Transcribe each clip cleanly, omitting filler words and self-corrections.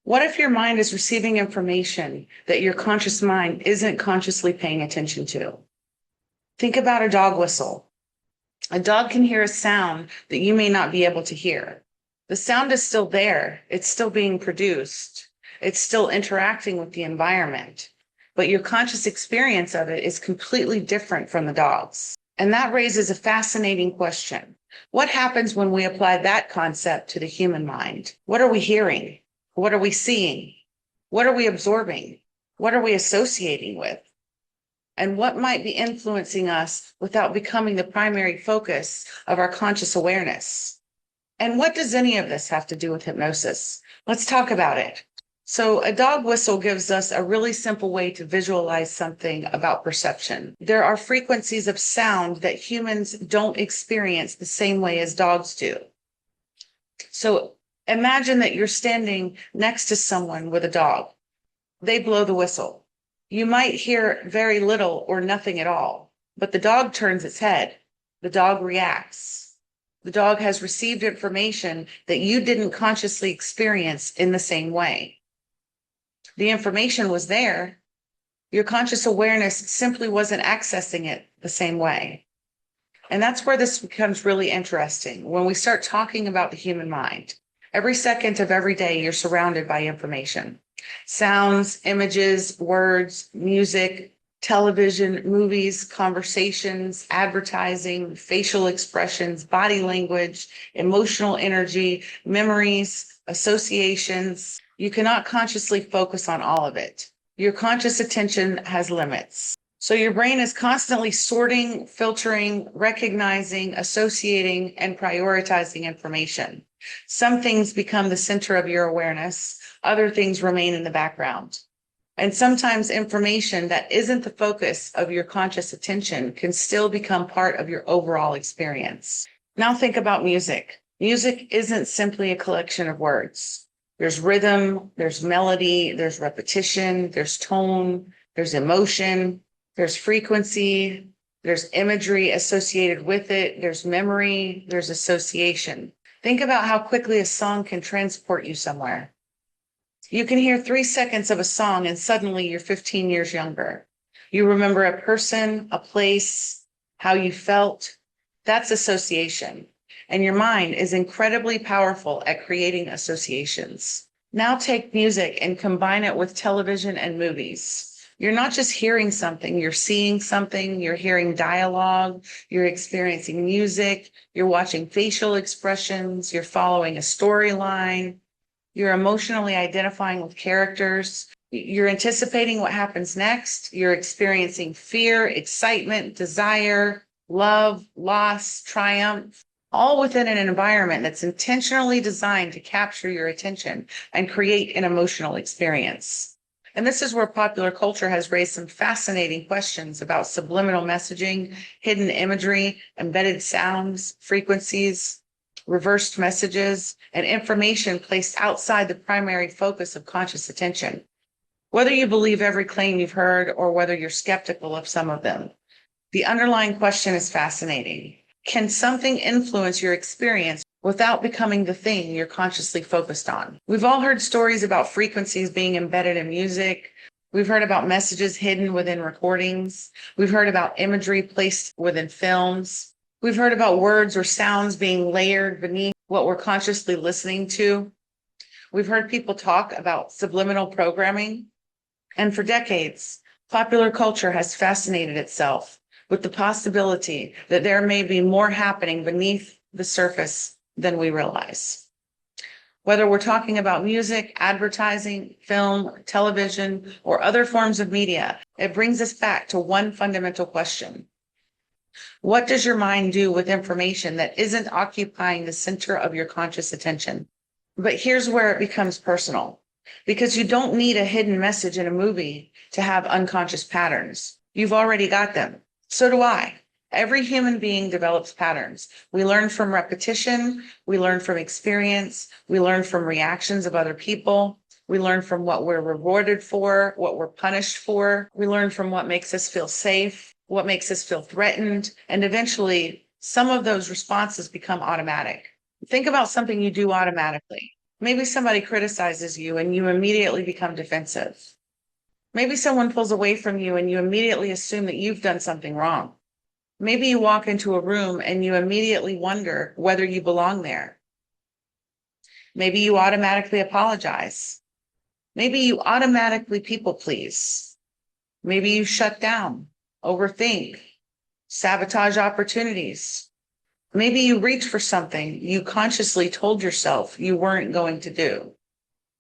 What if your mind is receiving information that your conscious mind isn't consciously paying attention to? Think about a dog whistle. A dog can hear a sound that you may not be able to hear. The sound is still there. It's still being produced. It's still interacting with the environment, but your conscious experience of it is completely different from the dog's. And that raises a fascinating question. What happens when we apply that concept to the human mind? What are we hearing? What are we seeing? What are we absorbing? What are we associating with? And what might be influencing us without becoming the primary focus of our conscious awareness? And what does any of this have to do with hypnosis? Let's talk about it. So a dog whistle gives us a really simple way to visualize something about perception. There are frequencies of sound that humans don't experience the same way as dogs do. So imagine that you're standing next to someone with a dog. They blow the whistle. You might hear very little or nothing at all, but the dog turns its head. The dog reacts. The dog has received information that you didn't consciously experience in the same way. The information was there. Your conscious awareness simply wasn't accessing it the same way. And that's where this becomes really interesting. When we start talking about the human mind, every second of every day, you're surrounded by information. Sounds, images, words, music, television, movies, conversations, advertising, facial expressions, body language, emotional energy, memories, associations. You cannot consciously focus on all of it. Your conscious attention has limits. So your brain is constantly sorting, filtering, recognizing, associating, and prioritizing information. Some things become the center of your awareness. Other things remain in the background. And sometimes information that isn't the focus of your conscious attention can still become part of your overall experience. Now think about music. Music isn't simply a collection of words. There's rhythm, there's melody, there's repetition, there's tone, there's emotion, there's frequency, there's imagery associated with it, there's memory, there's association. Think about how quickly a song can transport you somewhere. You can hear 3 seconds of a song and suddenly you're 15 years younger. You remember a person, a place, how you felt. That's association. And your mind is incredibly powerful at creating associations. Now take music and combine it with television and movies. You're not just hearing something, you're seeing something, you're hearing dialogue, you're experiencing music, you're watching facial expressions, you're following a storyline, you're emotionally identifying with characters, you're anticipating what happens next, you're experiencing fear, excitement, desire, love, loss, triumph, all within an environment that's intentionally designed to capture your attention and create an emotional experience. And this is where popular culture has raised some fascinating questions about subliminal messaging, hidden imagery, embedded sounds, frequencies, reversed messages, and information placed outside the primary focus of conscious attention. Whether you believe every claim you've heard or whether you're skeptical of some of them, the underlying question is fascinating. Can something influence your experience without becoming the thing you're consciously focused on? We've all heard stories about frequencies being embedded in music. We've heard about messages hidden within recordings. We've heard about imagery placed within films. We've heard about words or sounds being layered beneath what we're consciously listening to. We've heard people talk about subliminal programming. And for decades, popular culture has fascinated itself with the possibility that there may be more happening beneath the surface than we realize. Whether we're talking about music, advertising, film, television, or other forms of media, it brings us back to one fundamental question. What does your mind do with information that isn't occupying the center of your conscious attention? But here's where it becomes personal, because you don't need a hidden message in a movie to have unconscious patterns. You've already got them. So do I. Every human being develops patterns. We learn from repetition. We learn from experience. We learn from reactions of other people. We learn from what we're rewarded for, what we're punished for. We learn from what makes us feel safe, what makes us feel threatened. And eventually, some of those responses become automatic. Think about something you do automatically. Maybe somebody criticizes you and you immediately become defensive. Maybe someone pulls away from you and you immediately assume that you've done something wrong. Maybe you walk into a room and you immediately wonder whether you belong there. Maybe you automatically apologize. Maybe you automatically people please. Maybe you shut down, overthink, sabotage opportunities. Maybe you reach for something you consciously told yourself you weren't going to do.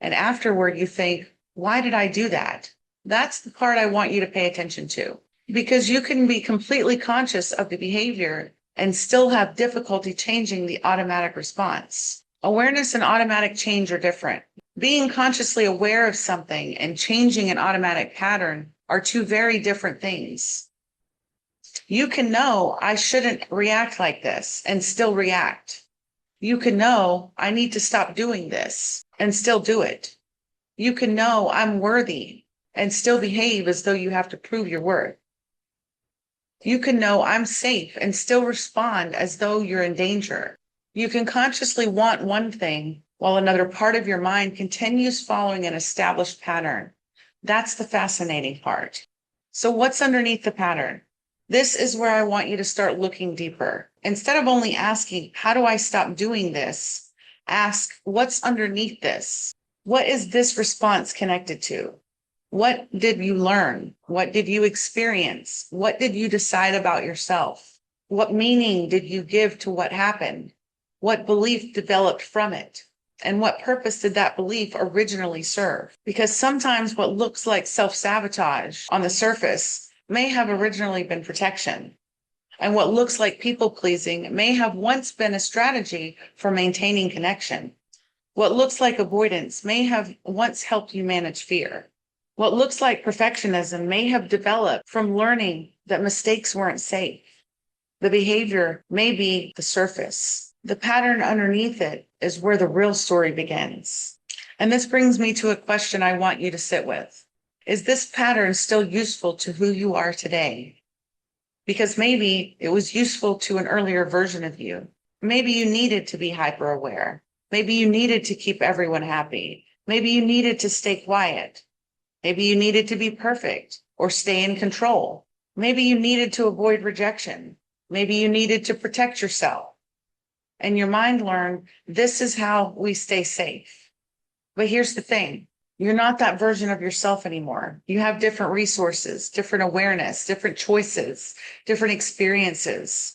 And afterward you think, why did I do that? That's the part I want you to pay attention to, because you can be completely conscious of the behavior and still have difficulty changing the automatic response. Awareness and automatic change are different. Being consciously aware of something and changing an automatic pattern are two very different things. You can know I shouldn't react like this and still react. You can know I need to stop doing this and still do it. You can know I'm worthy and still behave as though you have to prove your worth. You can know I'm safe and still respond as though you're in danger. You can consciously want one thing while another part of your mind continues following an established pattern. That's the fascinating part. So what's underneath the pattern? This is where I want you to start looking deeper. Instead of only asking, how do I stop doing this? Ask, what's underneath this? What is this response connected to? What did you learn? What did you experience? What did you decide about yourself? What meaning did you give to what happened? What belief developed from it? And what purpose did that belief originally serve? Because sometimes what looks like self-sabotage on the surface may have originally been protection. And what looks like people-pleasing may have once been a strategy for maintaining connection. What looks like avoidance may have once helped you manage fear. What looks like perfectionism may have developed from learning that mistakes weren't safe. The behavior may be the surface. The pattern underneath it is where the real story begins. And this brings me to a question I want you to sit with. Is this pattern still useful to who you are today? Because maybe it was useful to an earlier version of you. Maybe you needed to be hyper aware. Maybe you needed to keep everyone happy. Maybe you needed to stay quiet. Maybe you needed to be perfect or stay in control. Maybe you needed to avoid rejection. Maybe you needed to protect yourself. And your mind learned this is how we stay safe. But here's the thing. You're not that version of yourself anymore. You have different resources, different awareness, different choices, different experiences.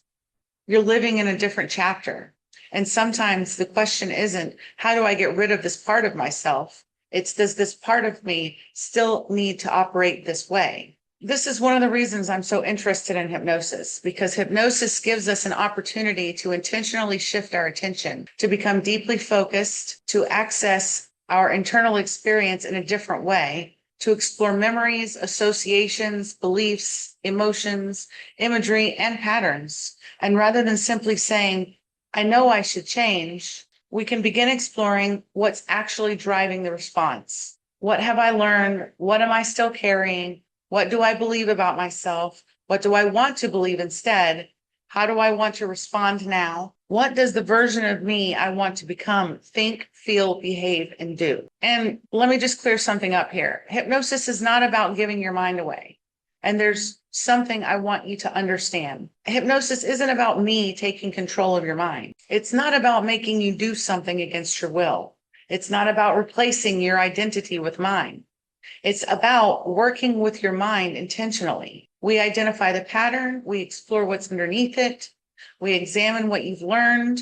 You're living in a different chapter. And sometimes the question isn't, how do I get rid of this part of myself? It's, does this part of me still need to operate this way? This is one of the reasons I'm so interested in hypnosis, because hypnosis gives us an opportunity to intentionally shift our attention, to become deeply focused, to access our internal experience in a different way, to explore memories, associations, beliefs, emotions, imagery, and patterns. And rather than simply saying, I know I should change, we can begin exploring what's actually driving the response. What have I learned? What am I still carrying? What do I believe about myself? What do I want to believe instead? How do I want to respond now? What does the version of me I want to become think, feel, behave, and do? And let me just clear something up here. Hypnosis is not about giving your mind away. And there's something I want you to understand. Hypnosis isn't about me taking control of your mind. It's not about making you do something against your will. It's not about replacing your identity with mine. It's about working with your mind intentionally. We identify the pattern, we explore what's underneath it, we examine what you've learned,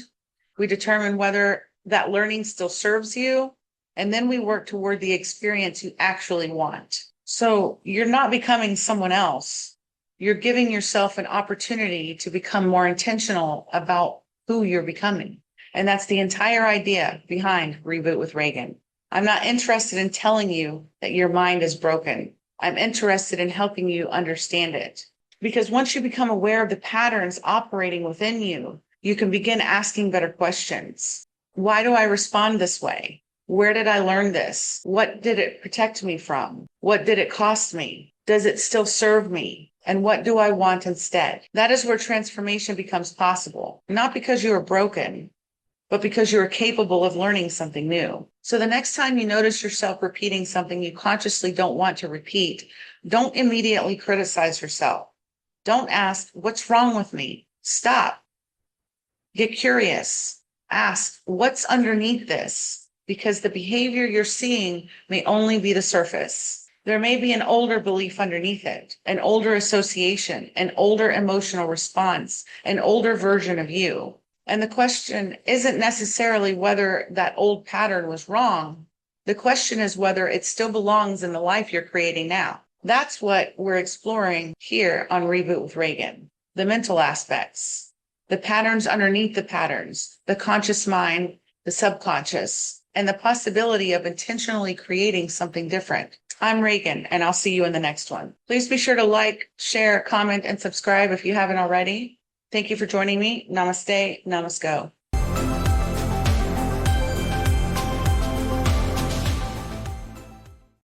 we determine whether that learning still serves you, and then we work toward the experience you actually want. So you're not becoming someone else. You're giving yourself an opportunity to become more intentional about who you're becoming. And that's the entire idea behind Reboot with Reygan. I'm not interested in telling you that your mind is broken. I'm interested in helping you understand it. Because once you become aware of the patterns operating within you, you can begin asking better questions. Why do I respond this way? Where did I learn this? What did it protect me from? What did it cost me? Does it still serve me? And what do I want instead? That is where transformation becomes possible. Not because you are broken, but because you are capable of learning something new. So the next time you notice yourself repeating something you consciously don't want to repeat, don't immediately criticize yourself. Don't ask, what's wrong with me? Stop. Get curious. Ask, what's underneath this? Because the behavior you're seeing may only be the surface. There may be an older belief underneath it, an older association, an older emotional response, an older version of you. And the question isn't necessarily whether that old pattern was wrong. The question is whether it still belongs in the life you're creating now. That's what we're exploring here on Reboot with Reygan. The mental aspects, the patterns underneath the patterns, the conscious mind, the subconscious, and the possibility of intentionally creating something different. I'm Reygan, and I'll see you in the next one. Please be sure to like, share, comment, and subscribe if you haven't already. Thank you for joining me. Namaste, namasko.